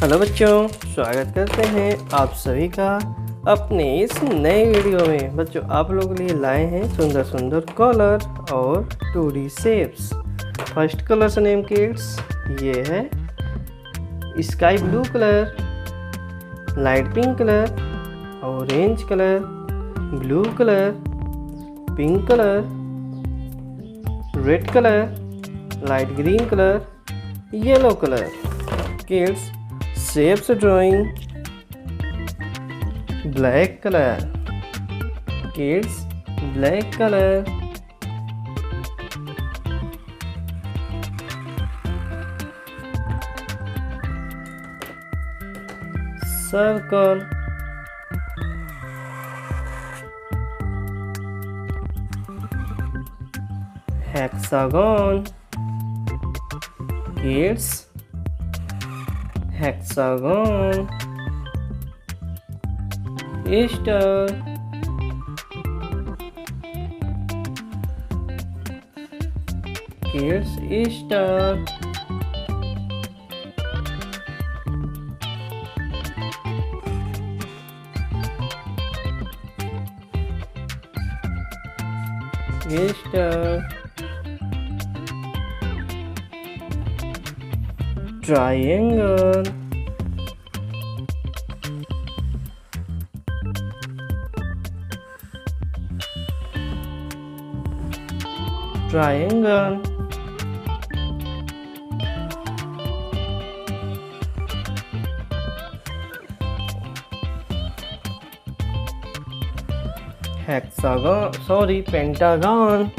Hello बच्चों, स्वागत करते हैं आप सभी का अपने इस नए वीडियो में। बच्चों, आप लोगों के लिए लाए हैं सुंदर सुंदर कलर और 2D shapes. First colour name kids ये है sky blue colour, light pink colour, orange colour, blue colour, pink colour, red colour, light green colour, yellow colour. Kids shapes drawing black color. Kids black color. Circle. Hexagon. Kids hexagon. Star. Kids star. Star. Triangle. Triangle. Hexagon, pentagon.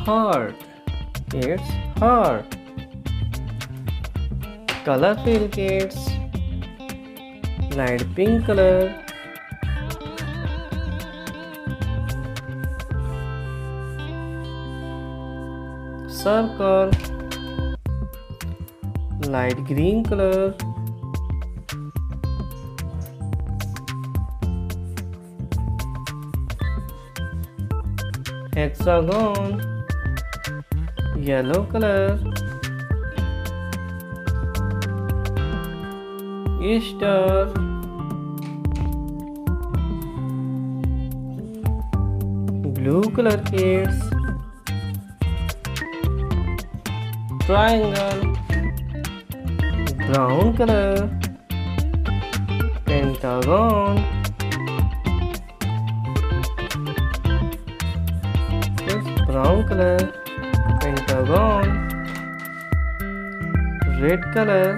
Heart. It's heart. Colorful kids. Light pink color. Circle. Light green color. Hexagon. Yellow color. Star. Blue color kids. Triangle. Brown color. Pentagon. Brown color. Pentagon. Red color.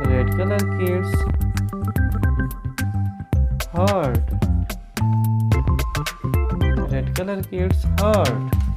Red color kids. Heart. Red color kids. Heart.